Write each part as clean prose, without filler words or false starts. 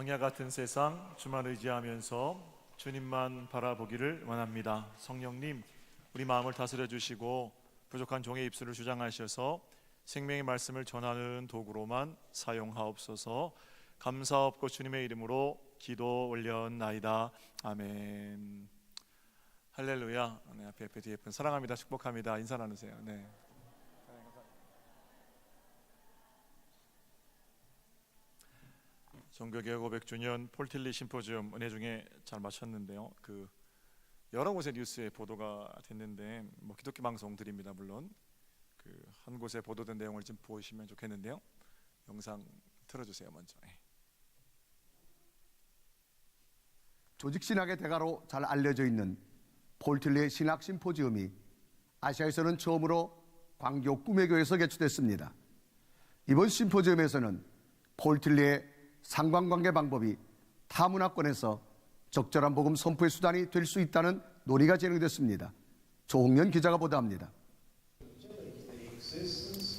광야 같은 세상 주만 의지하면서 주님만 바라보기를 원합니다. 성령님, 우리 마음을 다스려 주시고 부족한 종의 입술을 주장하셔서 생명의 말씀을 전하는 도구로만 사용하옵소서. 감사없고 주님의 이름으로 기도 올려나이다. 아멘. 할렐루야. 네, 앞에 뒤에 분 사랑합니다. 축복합니다. 인사 나누세요. 네. 종교개혁 500주년 폴틸리 심포지엄 은혜 중에 잘 마쳤는데요. 여러 곳의 뉴스에 보도가 됐는데 기독교 방송들입니다. 물론 한 곳에 보도된 내용을 좀 보시면 좋겠는데요. 영상 틀어주세요. 먼저. 조직신학의 대가로 잘 알려져 있는 폴틸리의 신학 심포지엄이 아시아에서는 처음으로 광교 꿈의 교회에서 개최됐습니다. 이번 심포지엄에서는 폴틸리의 상관관계 방법이 타문화권에서 적절한 복음 선포의 수단이 될 수 있다는 논의가 진행됐습니다. 조홍연 기자가 보도합니다.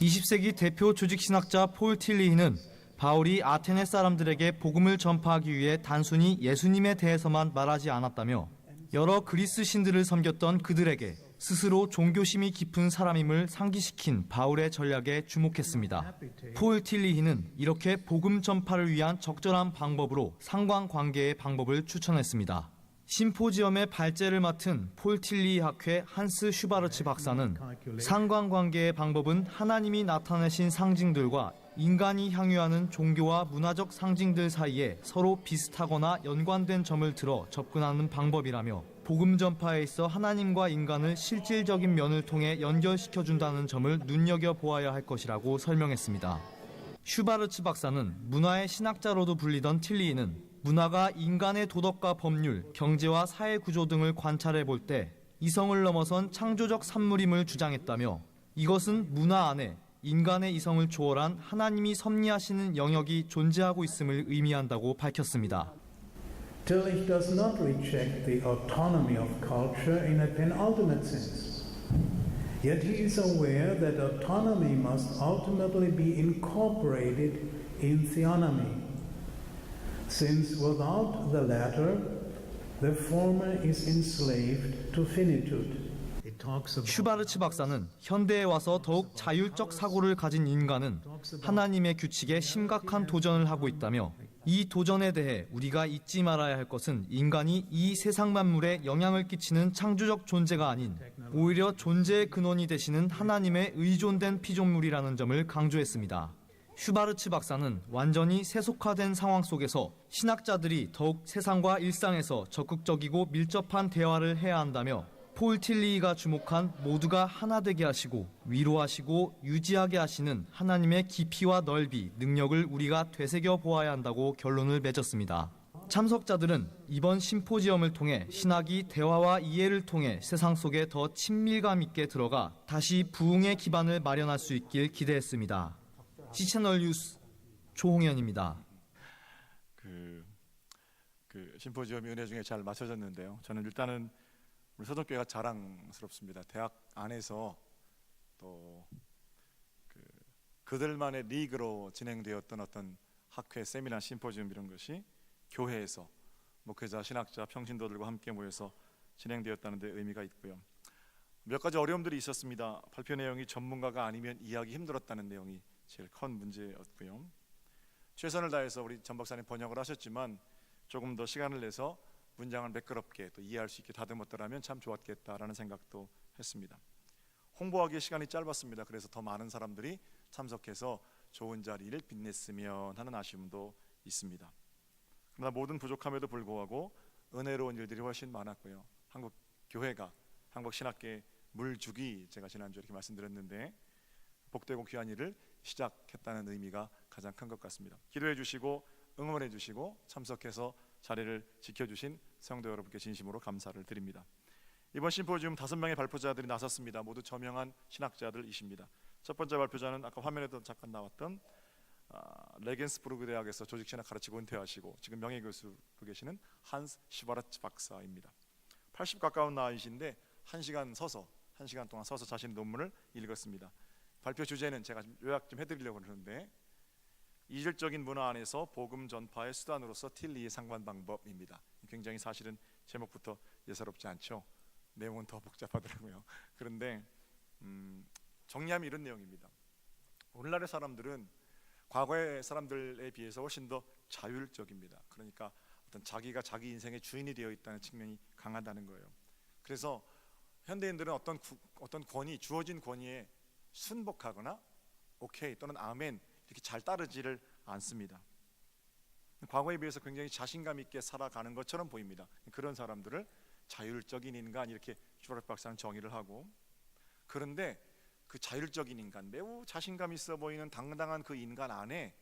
20세기 대표 조직신학자 폴 틸리히는 바울이 아테네 사람들에게 복음을 전파하기 위해 단순히 예수님에 대해서만 말하지 않았다며 여러 그리스 신들을 섬겼던 그들에게 스스로 종교심이 깊은 사람임을 상기시킨 바울의 전략에 주목했습니다. 폴 틸리히는 이렇게 복음 전파를 위한 적절한 방법으로 상관관계의 방법을 추천했습니다. 심포지엄의 발제를 맡은 폴 틸리히 학회 한스 슈바르츠 박사는 상관관계의 방법은 하나님이 나타내신 상징들과 인간이 향유하는 종교와 문화적 상징들 사이에 서로 비슷하거나 연관된 점을 들어 접근하는 방법이라며 복음 전파에 있어 하나님과 인간을 실질적인 면을 통해 연결시켜준다는 점을 눈여겨보아야 할 것이라고 설명했습니다. 슈바르츠 박사는 문화의 신학자로도 불리던 틸리히는 문화가 인간의 도덕과 법률, 경제와 사회 구조 등을 관찰해 볼 때 이성을 넘어선 창조적 산물임을 주장했다며 이것은 문화 안에 인간의 이성을 초월한 하나님이 섭리하시는 영역이 존재하고 있음을 의미한다고 밝혔습니다. Tillich does not reject the autonomy of culture in a penultimate sense. Yet he is aware that autonomy must ultimately be incorporated in theonomy, since without the latter, the former is enslaved to finitude. 슈바르츠 박사는 현대에 와서 더욱 자율적 사고를 가진 인간은 하나님의 규칙에 심각한 도전을 하고 있다며 이 도전에 대해 우리가 잊지 말아야 할 것은 인간이 이 세상 만물에 영향을 끼치는 창조적 존재가 아닌 오히려 존재의 근원이 되시는 하나님의 의존된 피조물이라는 점을 강조했습니다. 슈바르츠 박사는 완전히 세속화된 상황 속에서 신학자들이 더욱 세상과 일상에서 적극적이고 밀접한 대화를 해야 한다며 폴 틸리히가 주목한 모두가 하나 되게 하시고 위로하시고 유지하게 하시는 하나님의 깊이와 넓이, 능력을 우리가 되새겨 보아야 한다고 결론을 맺었습니다. 참석자들은 이번 심포지엄을 통해 신학이 대화와 이해를 통해 세상 속에 더 친밀감 있게 들어가 다시 부흥의 기반을 마련할 수 있길 기대했습니다. C채널 뉴스 조홍현입니다. 심포지엄이 은혜 중에 잘 마쳐졌는데요. 저는 일단은 우리 서동교회가 자랑스럽습니다. 대학 안에서 또 그들만의 리그로 진행되었던 어떤 학회, 세미나, 심포지엄 이런 것이 교회에서 목회자, 신학자, 평신도들과 함께 모여서 진행되었다는 데 의미가 있고요. 몇 가지 어려움들이 있었습니다. 발표 내용이 전문가가 아니면 이해하기 힘들었다는 내용이 제일 큰 문제였고요. 최선을 다해서 우리 전 박사님 번역을 하셨지만 조금 더 시간을 내서 문장을 매끄럽게 또 이해할 수 있게 다듬었더라면 참 좋았겠다라는 생각도 했습니다. 홍보하기에 시간이 짧았습니다. 그래서 더 많은 사람들이 참석해서 좋은 자리를 빛냈으면 하는 아쉬움도 있습니다. 그러나 모든 부족함에도 불구하고 은혜로운 일들이 훨씬 많았고요. 한국 교회가 한국 신학계 물주기, 제가 지난주에 이렇게 말씀드렸는데 복되고 귀한 일을 시작했다는 의미가 가장 큰 것 같습니다. 기도해 주시고 응원해 주시고 참석해서 자리를 지켜주신 성도 여러분께 진심으로 감사를 드립니다. 이번 심포지엄 5명의 발표자들이 나섰습니다. 모두 저명한 신학자들이십니다. 첫 번째 발표자는 아까 화면에도 잠깐 나왔던 레겐스부르크 대학에서 조직신학 가르치고 은퇴하시고 지금 명예교수로 계시는 한스 슈바르츠 박사입니다. 80 가까운 나이신데 1시간 동안 서서 자신의 논문을 읽었습니다. 발표 주제는 제가 요약 좀 해드리려고 하는데 이질적인 문화 안에서 복음 전파의 수단으로서 틸리의 상관 방법입니다. 굉장히 사실은 제목부터 예사롭지 않죠. 내용은 더 복잡하더라고요. 그런데 정리하면 이런 내용입니다. 오늘날의 사람들은 과거의 사람들에 비해서 훨씬 더 자율적입니다. 그러니까 어떤 자기가 자기 인생의 주인이 되어 있다는 측면이 강하다는 거예요. 그래서 현대인들은 어떤 권위, 주어진 권위에 순복하거나 오케이 또는 아멘 이렇게 잘 따르지를 않습니다. 과거에 비해서 굉장히 자신감 있게 살아가는 것처럼 보입니다. 그런 사람들을 자율적인 인간 이렇게 슈바르트 박사는 정의를 하고, 그런데 그 자율적인 인간, 매우 자신감 있어 보이는 당당한 그 인간 안에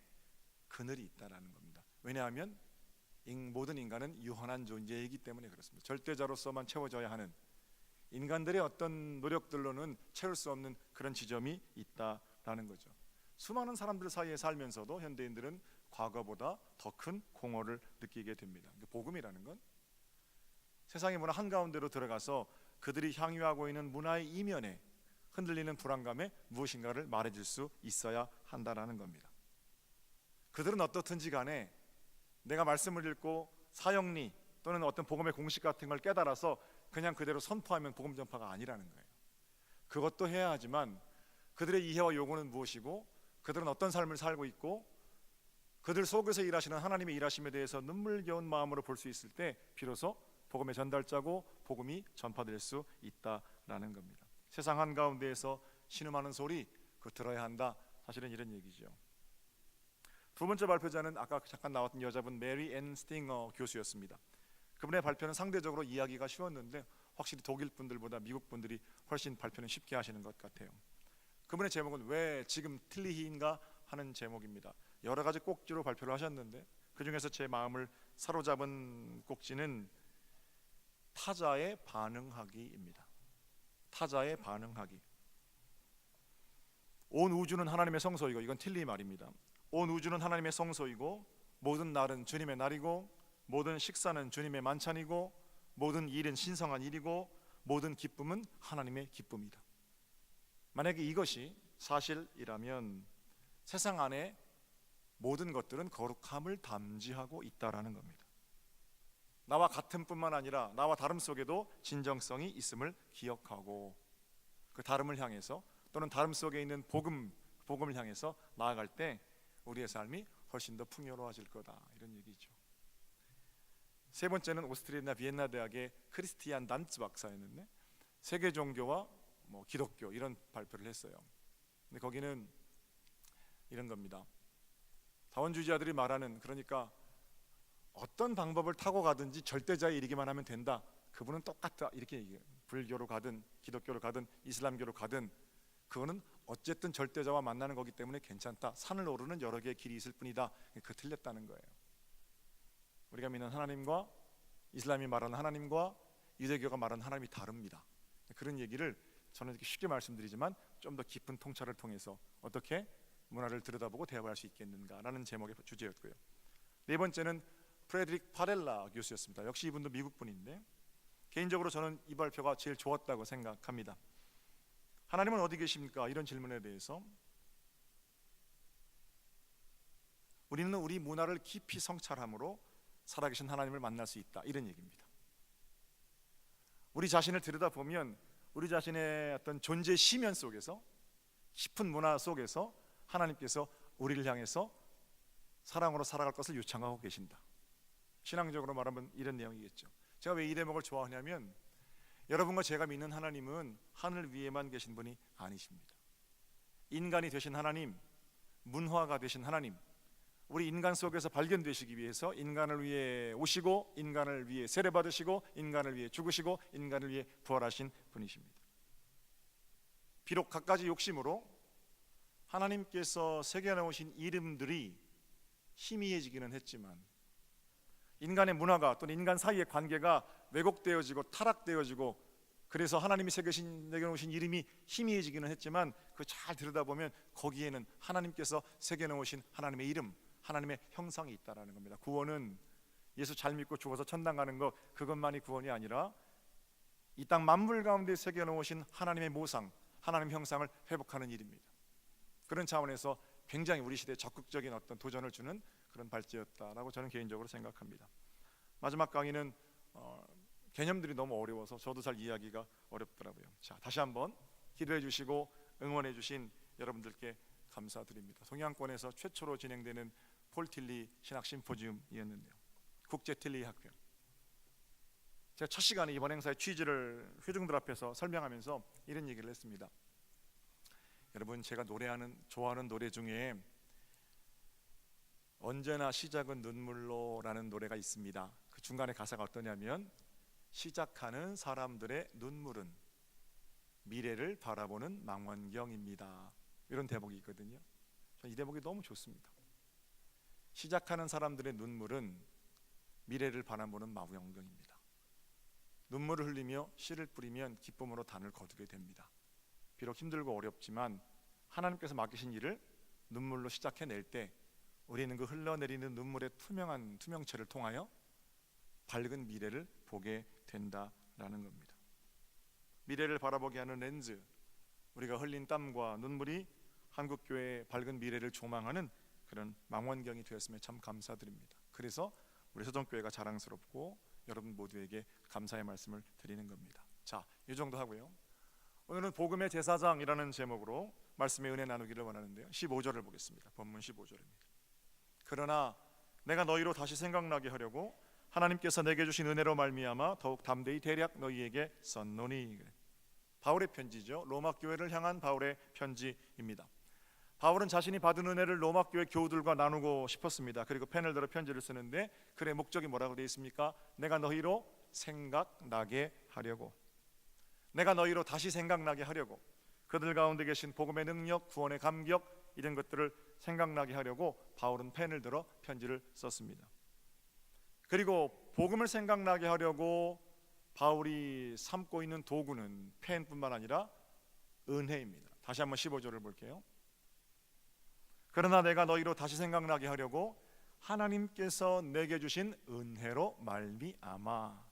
그늘이 있다라는 겁니다. 왜냐하면 모든 인간은 유한한 존재이기 때문에 그렇습니다. 절대자로서만 채워져야 하는, 인간들의 어떤 노력들로는 채울 수 없는 그런 지점이 있다라는 거죠. 수많은 사람들 사이에 살면서도 현대인들은 과거보다 더 큰 공허를 느끼게 됩니다. 복음이라는 건 세상의 문화 한가운데로 들어가서 그들이 향유하고 있는 문화의 이면에 흔들리는 불안감에 무엇인가를 말해줄 수 있어야 한다라는 겁니다. 그들은 어떻든지 간에 내가 말씀을 읽고 사형리 또는 어떤 복음의 공식 같은 걸 깨달아서 그냥 그대로 선포하면 복음 전파가 아니라는 거예요. 그것도 해야 하지만 그들의 이해와 요구는 무엇이고, 그들은 어떤 삶을 살고 있고, 그들 속에서 일하시는 하나님의 일하심에 대해서 눈물겨운 마음으로 볼 수 있을 때 비로소 복음의 전달자고 복음이 전파될 수 있다라는 겁니다. 세상 한가운데에서 신음하는 소리 그거 들어야 한다, 사실은 이런 얘기죠. 두 번째 발표자는 아까 잠깐 나왔던 여자분 메리 앤 스팅어 교수였습니다. 그분의 발표는 상대적으로 이해하기가 쉬웠는데 확실히 독일 분들보다 미국 분들이 훨씬 발표는 쉽게 하시는 것 같아요. 그분의 제목은 왜 지금 틸리히인가 하는 제목입니다. 여러 가지 꼭지로 발표를 하셨는데 그 중에서 제 마음을 사로잡은 꼭지는 타자에 반응하기입니다. 타자에 반응하기. 온 우주는 하나님의 성소이고, 이건 틸리 말입니다. 온 우주는 하나님의 성소이고, 모든 날은 주님의 날이고, 모든 식사는 주님의 만찬이고, 모든 일은 신성한 일이고, 모든 기쁨은 하나님의 기쁨이다. 만약에 이것이 사실이라면 세상 안에 모든 것들은 거룩함을 담지하고 있다라는 겁니다. 나와 같은 뿐만 아니라 나와 다름 속에도 진정성이 있음을 기억하고, 그 다름을 향해서 또는 다름 속에 있는 복음을 향해서 나아갈 때 우리의 삶이 훨씬 더 풍요로워질 거다, 이런 얘기죠. 세 번째는 오스트리아 비엔나 대학의 크리스티안 단츠 박사였는데 세계 종교와 기독교 이런 발표를 했어요. 근데 거기는 이런 겁니다. 다원주의자들이 말하는, 그러니까 어떤 방법을 타고 가든지 절대자에 이르기만 하면 된다, 그분은 똑같다 이렇게 얘기해요. 불교로 가든 기독교로 가든 이슬람교로 가든 그거는 어쨌든 절대자와 만나는 거기 때문에 괜찮다, 산을 오르는 여러 개의 길이 있을 뿐이다. 그 틀렸다는 거예요. 우리가 믿는 하나님과 이슬람이 말하는 하나님과 유대교가 말하는 하나님이 다릅니다. 그런 얘기를 저는 이렇게 쉽게 말씀드리지만 좀 더 깊은 통찰을 통해서 어떻게 문화를 들여다보고 대화할 수 있겠는가라는 제목의 주제였고요. 네 번째는 프레드릭 파렐라 교수였습니다. 역시 이분도 미국 분인데 개인적으로 저는 이 발표가 제일 좋았다고 생각합니다. 하나님은 어디 계십니까? 이런 질문에 대해서 우리는 우리 문화를 깊이 성찰함으로 살아계신 하나님을 만날 수 있다, 이런 얘기입니다. 우리 자신을 들여다보면 우리 자신의 어떤 존재 시면 속에서, 깊은 문화 속에서 하나님께서 우리를 향해서 사랑으로 살아갈 것을 요청하고 계신다. 신앙적으로 말하면 이런 내용이겠죠. 제가 왜 이 대목을 좋아하냐면 여러분과 제가 믿는 하나님은 하늘 위에만 계신 분이 아니십니다. 인간이 되신 하나님, 문화가 되신 하나님, 우리 인간 속에서 발견되시기 위해서 인간을 위해 오시고 인간을 위해 세례받으시고 인간을 위해 죽으시고 인간을 위해 부활하신 분이십니다. 비록 갖가지 욕심으로 하나님께서 새겨놓으신 이름들이 희미해지기는 했지만 인간의 문화가 또는 인간 사이의 관계가 왜곡되어지고 타락되어지고, 그래서 하나님이 새겨놓으신 이름이 희미해지기는 했지만 그 잘 들여다보면 거기에는 하나님께서 새겨놓으신 하나님의 이름, 하나님의 형상이 있다라는 겁니다. 구원은 예수 잘 믿고 죽어서 천당 가는 것, 그것만이 구원이 아니라 이 땅 만물 가운데 새겨놓으신 하나님의 모상, 하나님의 형상을 회복하는 일입니다. 그런 차원에서 굉장히 우리 시대에 적극적인 어떤 도전을 주는 그런 발제였다라고 저는 개인적으로 생각합니다. 마지막 강의는 개념들이 너무 어려워서 저도 잘 이해하기가 어렵더라고요. 자, 다시 한번 기도해 주시고 응원해 주신 여러분들께 감사드립니다. 동양권에서 최초로 진행되는 폴 틸리 신학 심포지움이었는데요. 국제 틸리 학회. 제가 첫 시간에 이번 행사의 취지를 회중들 앞에서 설명하면서 이런 얘기를 했습니다. 여러분, 제가 좋아하는 노래 중에 언제나 시작은 눈물로라는 노래가 있습니다. 그 중간에 가사가 어떠냐면 시작하는 사람들의 눈물은 미래를 바라보는 망원경입니다. 이런 대목이 있거든요. 이 대목이 너무 좋습니다. 시작하는 사람들의 눈물은 미래를 바라보는 망원경입니다. 눈물을 흘리며 씨를 뿌리면 기쁨으로 단을 거두게 됩니다. 비록 힘들고 어렵지만 하나님께서 맡기신 일을 눈물로 시작해낼 때 우리는 그 흘러내리는 눈물의 투명체를 통하여 밝은 미래를 보게 된다라는 겁니다. 미래를 바라보게 하는 렌즈, 우리가 흘린 땀과 눈물이 한국교회의 밝은 미래를 조망하는 그런 망원경이 되었음에 참 감사드립니다. 그래서 우리 서정교회가 자랑스럽고 여러분 모두에게 감사의 말씀을 드리는 겁니다. 자, 이 정도 하고요. 오늘은 복음의 제사장이라는 제목으로 말씀의 은혜 나누기를 원하는데요. 15절을 보겠습니다. 본문 15절입니다. 그러나 내가 너희로 다시 생각나게 하려고 하나님께서 내게 주신 은혜로 말미암아 더욱 담대히 대략 너희에게 썼노니. 바울의 편지죠. 로마 교회를 향한 바울의 편지입니다. 바울은 자신이 받은 은혜를 로마 교회 교우들과 나누고 싶었습니다. 그리고 펜을 들어 편지를 쓰는데 글의 목적이 뭐라고 되어 있습니까? 내가 너희로 생각나게 하려고, 내가 너희로 다시 생각나게 하려고, 그들 가운데 계신 복음의 능력, 구원의 감격, 이런 것들을 생각나게 하려고 바울은 펜을 들어 편지를 썼습니다. 그리고 복음을 생각나게 하려고 바울이 삼고 있는 도구는 펜뿐만 아니라 은혜입니다. 다시 한번 15절을 볼게요. 그러나 내가 너희로 다시 생각나게 하려고 하나님께서 내게 주신 은혜로 말미암아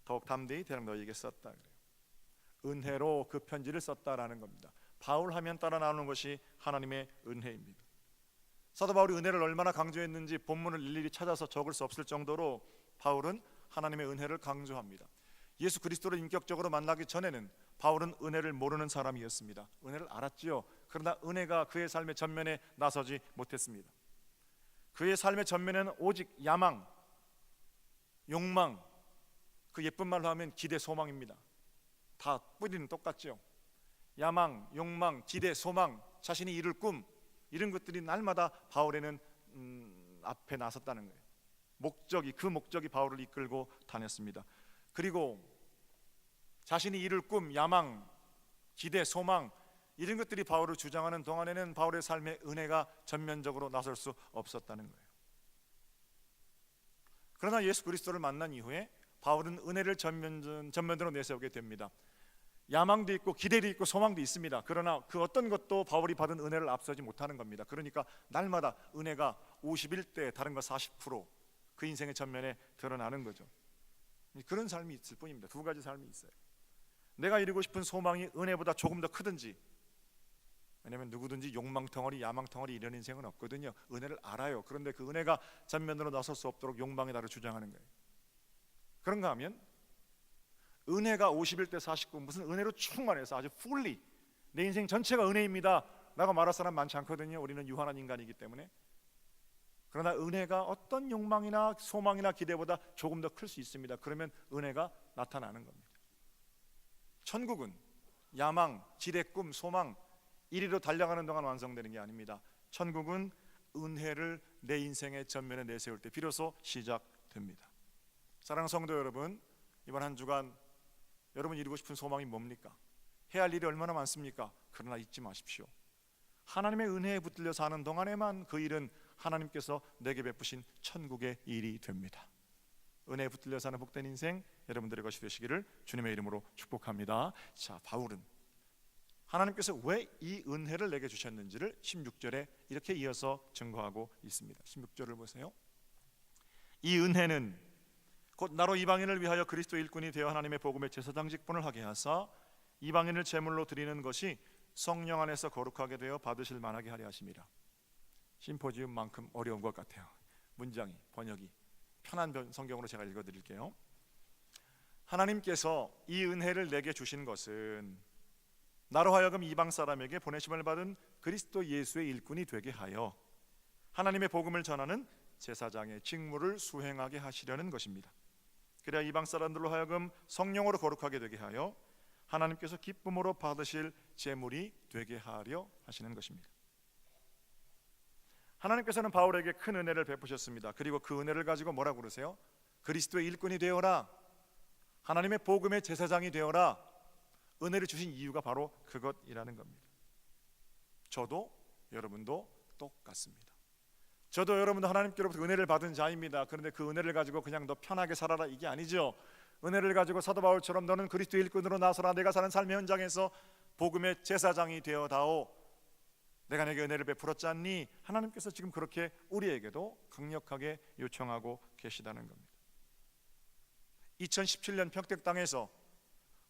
더욱 담대히 대략 너희에게 썼다 그래요. 은혜로 그 편지를 썼다라는 겁니다. 바울 하면 따라 나오는 것이 하나님의 은혜입니다. 사도 바울이 은혜를 얼마나 강조했는지 본문을 일일이 찾아서 적을 수 없을 정도로 바울은 하나님의 은혜를 강조합니다. 예수 그리스도를 인격적으로 만나기 전에는 바울은 은혜를 모르는 사람이었습니다. 은혜를 알았지요. 그러나 은혜가 그의 삶의 전면에 나서지 못했습니다. 그의 삶의 전면에는 오직 야망, 욕망, 그 예쁜 말로 하면 기대, 소망입니다. 다 뿌리는 똑같죠. 야망, 욕망, 기대, 소망, 자신이 이룰 꿈, 이런 것들이 날마다 바울에는 앞에 나섰다는 거예요. 그 목적이 바울을 이끌고 다녔습니다. 그리고 자신이 이룰 꿈, 야망, 기대, 소망, 이런 것들이 바울을 주장하는 동안에는 바울의 삶에 은혜가 전면적으로 나설 수 없었다는 거예요. 그러나 예수 그리스도를 만난 이후에 바울은 은혜를 전면으로 내세우게 됩니다. 야망도 있고 기대도 있고 소망도 있습니다. 그러나 그 어떤 것도 바울이 받은 은혜를 앞서지 못하는 겁니다. 그러니까 날마다 은혜가 51대 다른 거 40% 그 인생의 전면에 드러나는 거죠. 그런 삶이 있을 뿐입니다. 두 가지 삶이 있어요. 내가 이루고 싶은 소망이 은혜보다 조금 더 크든지, 왜냐하면 누구든지 욕망덩어리, 야망덩어리 이런 인생은 없거든요. 은혜를 알아요. 그런데 그 은혜가 전면으로 나설 수 없도록 욕망의 나를 주장하는 거예요. 그런가 하면 은혜가 51대 49 무슨 은혜로 충만해서 아주 fully 내 인생 전체가 은혜입니다 라고 말할 사람 많지 않거든요. 우리는 유한한 인간이기 때문에. 그러나 은혜가 어떤 욕망이나 소망이나 기대보다 조금 더 클 수 있습니다. 그러면 은혜가 나타나는 겁니다. 천국은 야망, 지대, 꿈, 소망 이리로 달려가는 동안 완성되는 게 아닙니다. 천국은 은혜를 내 인생의 전면에 내세울 때 비로소 시작됩니다. 사랑하는 성도 여러분, 이번 한 주간 여러분 이루고 싶은 소망이 뭡니까? 해야 할 일이 얼마나 많습니까? 그러나 잊지 마십시오. 하나님의 은혜에 붙들려 사는 동안에만 그 일은 하나님께서 내게 베푸신 천국의 일이 됩니다. 은혜에 붙들려 사는 복된 인생 여러분들의 것이 되시기를 주님의 이름으로 축복합니다. 자, 바울은 하나님께서 왜 이 은혜를 내게 주셨는지를 16절에 이렇게 이어서 증거하고 있습니다. 16절을 보세요. 이 은혜는 곧 나로 이방인을 위하여 그리스도 일꾼이 되어 하나님의 복음의 제사장 직분을 하게 하사 이방인을 제물로 드리는 것이 성령 안에서 거룩하게 되어 받으실 만하게 하려 하심이라. 심포지움만큼 어려운 것 같아요. 문장이, 번역이. 편한 성경으로 제가 읽어드릴게요. 하나님께서 이 은혜를 내게 주신 것은 나로 하여금 이방 사람에게 보내심을 받은 그리스도 예수의 일꾼이 되게 하여 하나님의 복음을 전하는 제사장의 직무를 수행하게 하시려는 것입니다. 그래야 이방 사람들로 하여금 성령으로 거룩하게 되게 하여 하나님께서 기쁨으로 받으실 제물이 되게 하려 하시는 것입니다. 하나님께서는 바울에게 큰 은혜를 베푸셨습니다. 그리고 그 은혜를 가지고 뭐라고 그러세요? 그리스도의 일꾼이 되어라, 하나님의 복음의 제사장이 되어라. 은혜를 주신 이유가 바로 그것이라는 겁니다. 저도 여러분도 똑같습니다. 저도 여러분도 하나님께로부터 은혜를 받은 자입니다. 그런데 그 은혜를 가지고 그냥 너 편하게 살아라 이게 아니죠. 은혜를 가지고 사도 바울처럼 너는 그리스도 일꾼으로 나서라, 내가 사는 삶의 현장에서 복음의 제사장이 되어다오, 내가 내게 은혜를 베풀었지 않니? 하나님께서 지금 그렇게 우리에게도 강력하게 요청하고 계시다는 겁니다. 2017년 평택 땅에서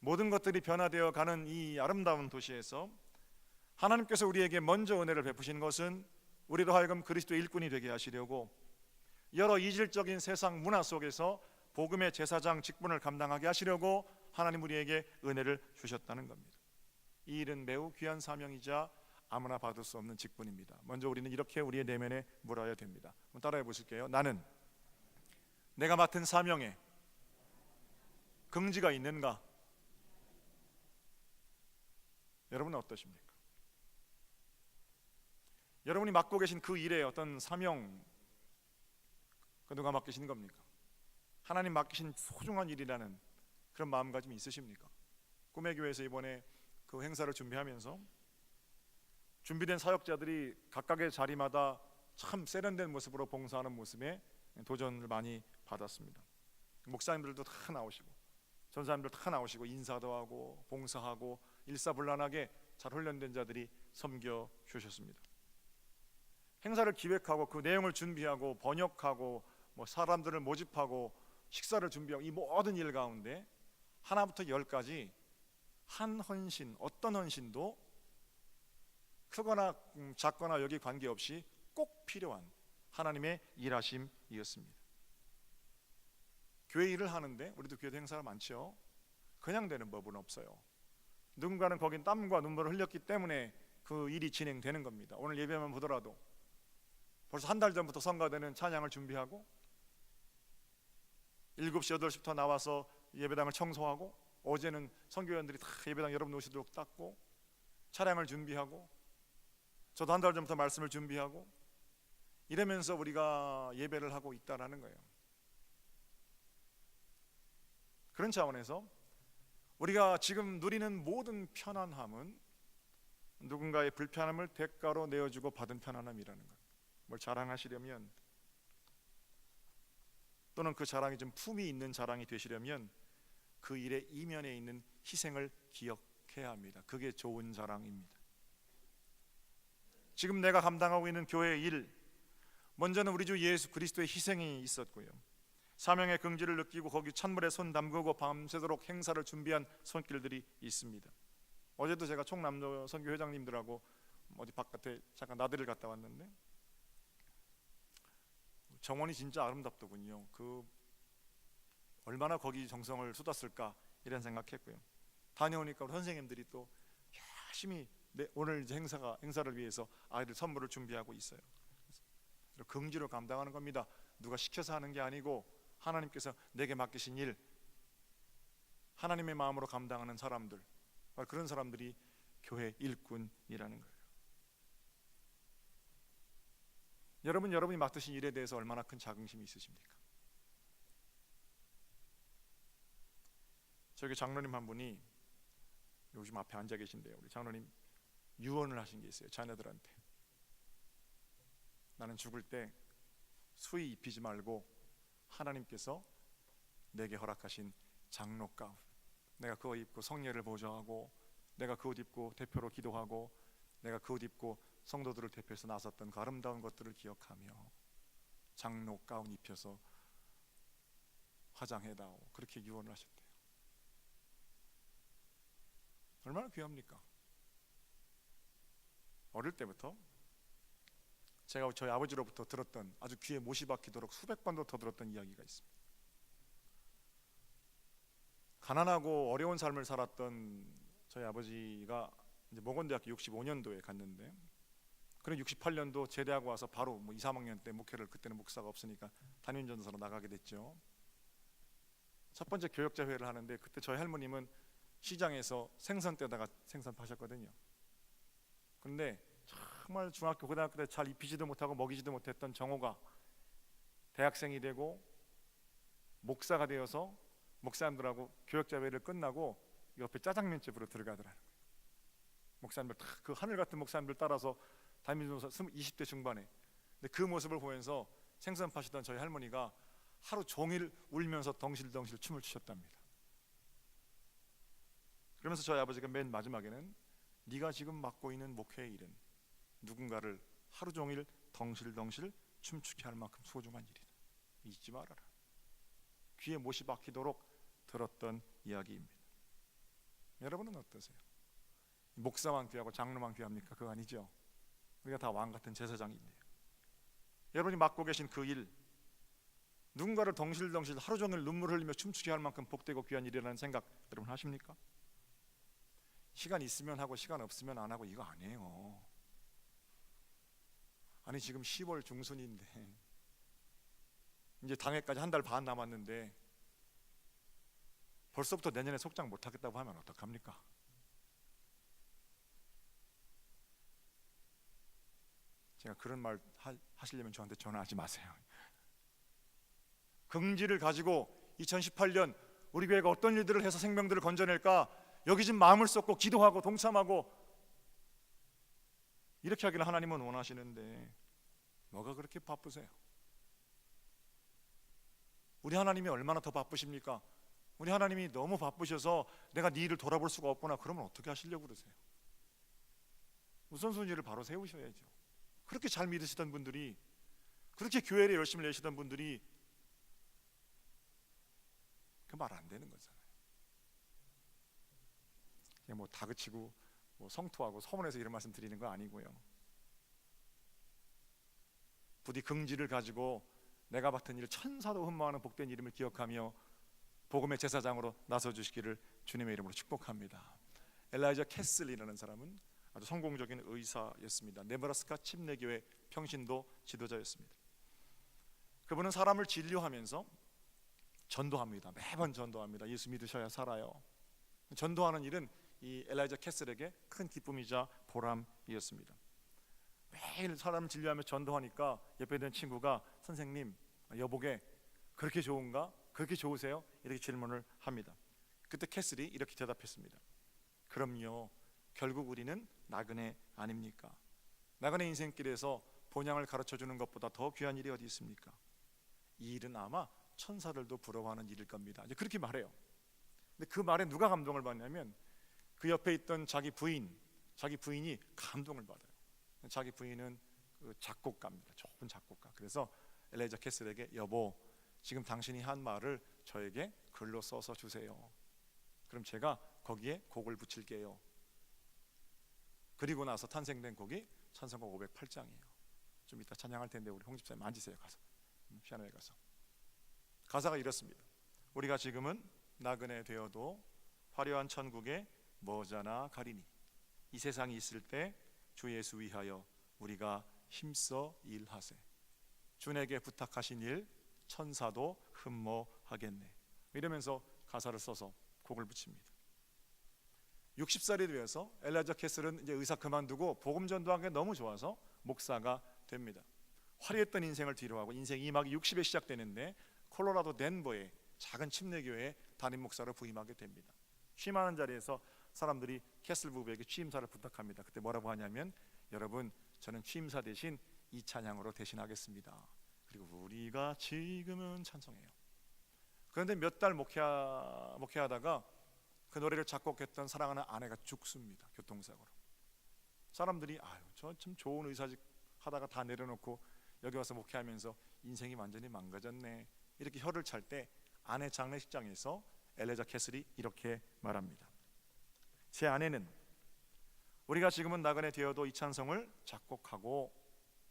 모든 것들이 변화되어 가는 이 아름다운 도시에서 하나님께서 우리에게 먼저 은혜를 베푸신 것은 우리로 하여금 그리스도 일꾼이 되게 하시려고 여러 이질적인 세상 문화 속에서 복음의 제사장 직분을 감당하게 하시려고 하나님 우리에게 은혜를 주셨다는 겁니다. 이 일은 매우 귀한 사명이자 아무나 받을 수 없는 직분입니다. 먼저 우리는 이렇게 우리의 내면에 물어야 됩니다. 한번 따라해 보실게요. 나는 내가 맡은 사명에 긍지가 있는가? 여러분은 어떠십니까? 여러분이 맡고 계신 그 일에 어떤 사명, 그 누가 맡기신 겁니까? 하나님 맡기신 소중한 일이라는 그런 마음가짐이 있으십니까? 꿈의 교회에서 이번에 그 행사를 준비하면서 준비된 사역자들이 각각의 자리마다 참 세련된 모습으로 봉사하는 모습에 도전을 많이 받았습니다. 목사님들도 다 나오시고 전사님들 다 나오시고 인사도 하고 봉사하고 일사불란하게 잘 훈련된 자들이 섬겨 주셨습니다. 행사를 기획하고 그 내용을 준비하고 번역하고 사람들을 모집하고 식사를 준비하고 이 모든 일 가운데 하나부터 열까지 한 헌신, 어떤 헌신도 크거나 작거나 여기 관계없이 꼭 필요한 하나님의 일하심이었습니다. 교회 일을 하는데 우리도 교회 행사가 많죠. 그냥 되는 법은 없어요. 누군가는 거긴 땀과 눈물을 흘렸기 때문에 그 일이 진행되는 겁니다. 오늘 예배만 보더라도 벌써 한 달 전부터 성가되는 찬양을 준비하고 7시, 8시부터 나와서 예배당을 청소하고 어제는 선교회원들이 다 예배당 여러분 오시도록 닦고 차량을 준비하고 저도 한 달 전부터 말씀을 준비하고 이러면서 우리가 예배를 하고 있다라는 거예요. 그런 차원에서 우리가 지금 누리는 모든 편안함은 누군가의 불편함을 대가로 내어주고 받은 편안함이라는 것. 뭘 자랑하시려면 또는 그 자랑이 좀 품이 있는 자랑이 되시려면 그 일의 이면에 있는 희생을 기억해야 합니다. 그게 좋은 자랑입니다. 지금 내가 감당하고 있는 교회의 일, 먼저는 우리 주 예수 그리스도의 희생이 있었고요, 사명의 긍지를 느끼고 거기 찬물에 손 담그고 밤새도록 행사를 준비한 손길들이 있습니다. 어제도 제가 총남도 선교 회장님들하고 어디 바깥에 잠깐 나들이를 갔다 왔는데 정원이 진짜 아름답더군요. 그 얼마나 거기 정성을 쏟았을까 이런 생각했고요. 다녀오니까 우리 선생님들이 또 열심히 오늘 이제 행사를 위해서 아이들 선물을 준비하고 있어요. 긍지로 감당하는 겁니다. 누가 시켜서 하는 게 아니고 하나님께서 내게 맡기신 일, 하나님의 마음으로 감당하는 사람들, 그런 사람들이 교회 일꾼이라는 거예요. 여러분이 맡으신 일에 대해서 얼마나 큰 자긍심이 있으십니까? 저기 장로님 한 분이 요즘 앞에 앉아 계신데요. 우리 장로님 유언을 하신 게 있어요. 자녀들한테. 나는 죽을 때 수의 입히지 말고 하나님께서 내게 허락하신 장로 가운, 내가 그 옷 입고 성례를 보좌하고 내가 그 옷 입고 대표로 기도하고 내가 그 옷 입고 성도들을 대표해서 나섰던 그 아름다운 것들을 기억하며 장로 가운 입혀서 화장해다오, 그렇게 유언을 하셨대요. 얼마나 귀합니까? 어릴 때부터 제가 저희 아버지로부터 들었던, 아주 귀에 못이 박히도록 수백 번도 더 들었던 이야기가 있습니다. 가난하고 어려운 삶을 살았던 저희 아버지가 이제 모건대학교 65년도에 갔는데, 그리고 68년도 제대하고 와서 바로 2, 3학년 때 목회를, 그때는 목사가 없으니까 담임전도사로 나가게 됐죠. 첫 번째 교역자 회를 하는데, 그때 저희 할머님은 시장에서 생선 떼다가 생선 파셨거든요. 그런데 정말 중학교 고등학교 때 잘 입히지도 못하고 먹이지도 못했던 정호가 대학생이 되고 목사가 되어서 목사님들하고 교역자회를 끝나고 옆에 짜장면집으로 들어가더라는 거예요. 목사님들 다 그 하늘 같은 목사님들 따라서 담임전도사 20대 중반에. 근데 그 모습을 보면서 생선 파시던 저희 할머니가 하루 종일 울면서 덩실덩실 춤을 추셨답니다. 그러면서 저희 아버지가 맨 마지막에는 네가 지금 맡고 있는 목회의 일은 누군가를 하루 종일 덩실덩실 춤추게 할 만큼 소중한 일이다. 잊지 말아라. 귀에 못이 박히도록 들었던 이야기입니다. 여러분은 어떠세요? 목사만 귀하고 장로만 귀합니까? 그거 아니죠. 우리가 다 왕 같은 제사장인데요. 여러분이 맡고 계신 그 일, 누군가를 덩실덩실 하루 종일 눈물 흘리며 춤추게 할 만큼 복되고 귀한 일이라는 생각 여러분 하십니까? 시간 있으면 하고 시간 없으면 안 하고 이거 아니에요. 아니 지금 10월 중순인데 이제 당회까지 한 달 반 남았는데 벌써부터 내년에 속장 못하겠다고 하면 어떡합니까? 제가 그런 말 하시려면 저한테 전화하지 마세요. 긍지를 가지고 2018년 우리 교회가 어떤 일들을 해서 생명들을 건져낼까, 여기 좀 마음을 쏟고 기도하고 동참하고 이렇게 하기를 하나님은 원하시는데 뭐가 그렇게 바쁘세요? 우리 하나님이 얼마나 더 바쁘십니까? 우리 하나님이 너무 바쁘셔서 내가 네 일을 돌아볼 수가 없구나, 그러면 어떻게 하시려고 그러세요? 우선순위를 바로 세우셔야죠. 그렇게 잘 믿으시던 분들이, 그렇게 교회를 열심히 내시던 분들이 그 말 안 되는 거잖아요. 그냥 뭐 다그치고 성토하고 서문해서 이런 말씀 드리는 거 아니고요. 부디 긍지를 가지고 내가 맡은 일, 천사도 흠모하는 복된 이름을 기억하며 복음의 제사장으로 나서 주시기를 주님의 이름으로 축복합니다. 엘라이자 캐슬이라는 사람은 아주 성공적인 의사였습니다. 네브라스카 침례교회 평신도 지도자였습니다. 그분은 사람을 진료하면서 전도합니다. 매번 전도합니다. 예수 믿으셔야 살아요. 전도하는 일은 이 엘라이자 캐슬에게 큰 기쁨이자 보람이었습니다. 매일 사람을 진료하며 전도하니까 옆에 있는 친구가 선생님, 여보게 그렇게 좋은가? 그렇게 좋으세요? 이렇게 질문을 합니다. 그때 캐슬이 이렇게 대답했습니다. 그럼요. 결국 우리는 나그네 아닙니까? 나그네 인생길에서 본향을 가르쳐주는 것보다 더 귀한 일이 어디 있습니까? 이 일은 아마 천사들도 부러워하는 일일 겁니다. 이제 그렇게 말해요. 근데 그 말에 누가 감동을 받냐면 그 옆에 있던 자기 부인이 감동을 받아요. 자기 부인은 그 작곡가입니다. 좋은 작곡가. 그래서 엘라이자 캐슬에게 여보, 지금 당신이 한 말을 저에게 글로 써서 주세요. 그럼 제가 거기에 곡을 붙일게요. 그리고 나서 탄생된 곡이 찬송가 508장이에요. 좀 이따 찬양할 텐데 우리 홍 집사님 앉으세요. 가서 피아노에 가서. 가사가 이렇습니다. 우리가 지금은 나그네 되어도 화려한 천국에 머자나 가리니 이 세상이 있을 때 주 예수 위하여 우리가 힘써 일하세. 주에게 부탁하신 일 천사도 흠모하겠네. 이러면서 가사를 써서 곡을 붙입니다. 60살이 되어서 엘라이자 캐슬은 이제 의사 그만두고 복음 전도하는 게 너무 좋아서 목사가 됩니다. 화려했던 인생을 뒤로하고 인생 2막이 60에 시작되는데 콜로라도 덴버의 작은 침례교회에 담임 목사로 부임하게 됩니다. 취임하는 자리에서 사람들이 캐슬 부부에게 취임사를 부탁합니다. 그때 뭐라고 하냐면 여러분, 저는 취임사 대신 이 찬양으로 대신하겠습니다. 그리고 우리가 지금은 찬송해요. 그런데 몇 달 목회하다가 그 노래를 작곡했던 사랑하는 아내가 죽습니다. 교통사고로. 사람들이 아유, 저 참 좋은 의사직 하다가 다 내려놓고 여기 와서 목회하면서 인생이 완전히 망가졌네, 이렇게 혀를 찰 때 아내 장례식장에서 엘라이자 캐슬이 이렇게 말합니다. 제 아내는 우리가 지금은 나그네 되어도 이 찬송을 작곡하고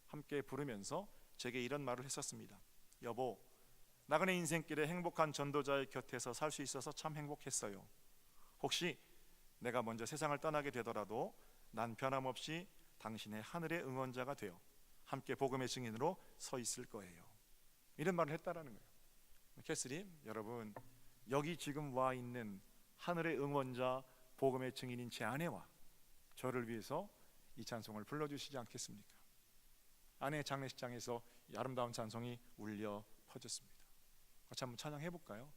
함께 부르면서 제게 이런 말을 했었습니다. 여보, 나그네 인생길에 행복한 전도자의 곁에서 살 수 있어서 참 행복했어요. 혹시 내가 먼저 세상을 떠나게 되더라도 난 변함없이 당신의 하늘의 응원자가 되어 함께 복음의 증인으로 서 있을 거예요. 이런 말을 했다라는 거예요. 캐스린, 여러분, 여기 지금 와 있는 하늘의 응원자, 복음의 증인인 제 아내와 저를 위해서 이 찬송을 불러주시지 않겠습니까? 아내의 장례식장에서 이 아름다운 찬송이 울려 퍼졌습니다. 같이 한번 찬양해 볼까요?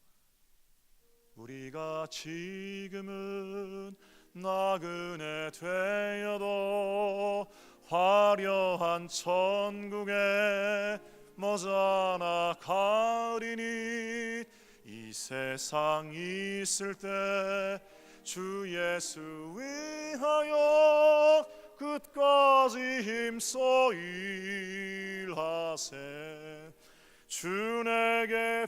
우리가 지금은 나그네 되어도 화려한 천국에 머지않아 가리니 이 세상 있을 때 주 예수 위하여 끝까지 힘써 일하세. 주 내게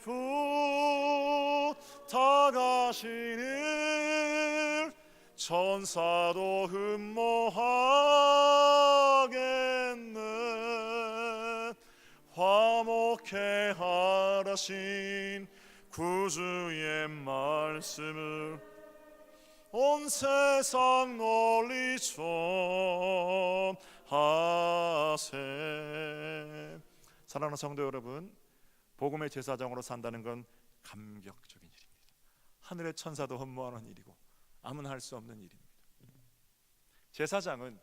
부탁하시는 천사도 흠모하겠네. 화목해 하라신 구주의 말씀을 온 세상 널리 전하세. 사랑하는 성도 여러분, 복음의 제사장으로 산다는 건 감격적인 일입니다. 하늘의 천사도 흠모하는 일이고 아무나 할 수 없는 일입니다. 제사장은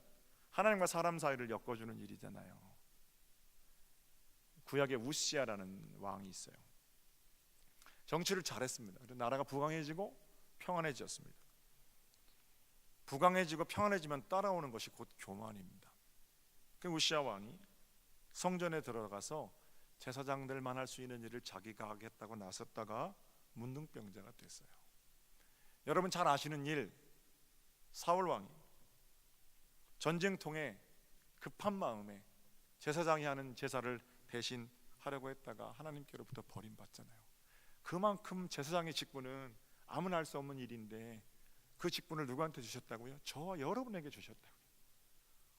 하나님과 사람 사이를 엮어주는 일이잖아요. 구약에 우시아라는 왕이 있어요. 정치를 잘했습니다. 나라가 부강해지고 평안해졌습니다. 부강해지고 평안해지면 따라오는 것이 곧 교만입니다. 그 우시아 왕이 성전에 들어가서 제사장들만 할 수 있는 일을 자기가 하겠다고 나섰다가 문둥병자가 됐어요. 여러분 잘 아시는 일, 사울 왕이 전쟁통에 급한 마음에 제사장이 하는 제사를 대신 하려고 했다가 하나님께로부터 버림받잖아요. 그만큼 제사장의 직분은 아무나 할 수 없는 일인데 그 직분을 누구한테 주셨다고요? 저와 여러분에게 주셨다고요.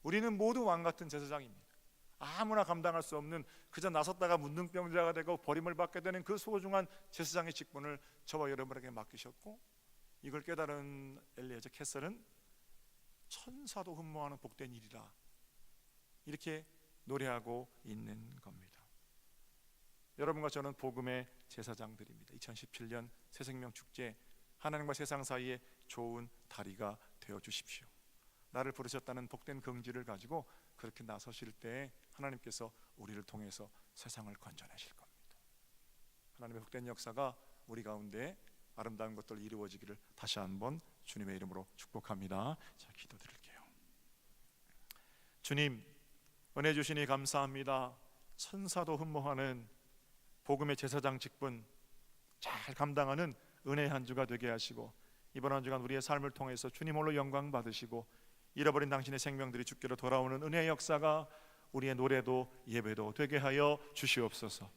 우리는 모두 왕 같은 제사장입니다. 아무나 감당할 수 없는, 그저 나섰다가 문둥병자가 되고 버림을 받게 되는 그 소중한 제사장의 직분을 저와 여러분에게 맡기셨고, 이걸 깨달은 엘리에zer 캐슬은 천사도 흠모하는 복된 일이라 이렇게 노래하고 있는 겁니다. 여러분과 저는 복음의 제사장들입니다. 2017년 새생명 축제, 하나님과 세상 사이에 좋은 다리가 되어 주십시오. 나를 부르셨다는 복된 긍지를 가지고 그렇게 나서실 때 하나님께서 우리를 통해서 세상을 건져내실 겁니다. 하나님의 복된 역사가 우리 가운데 아름다운 것들 이루어지기를 다시 한번 주님의 이름으로 축복합니다. 자, 기도드릴게요. 주님, 은혜 주시니 감사합니다. 천사도 흠모하는 복음의 제사장 직분 잘 감당하는 은혜의 한 주가 되게 하시고, 이번 한 주간 우리의 삶을 통해서 주님 홀로 영광 받으시고 잃어버린 당신의 생명들이 주께로 돌아오는 은혜의 역사가 우리의 노래도 예배도 되게 하여 주시옵소서.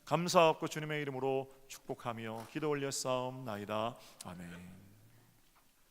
감사하고 주님의 이름으로 축복하며 기도 올렸사옵나이다. 아멘.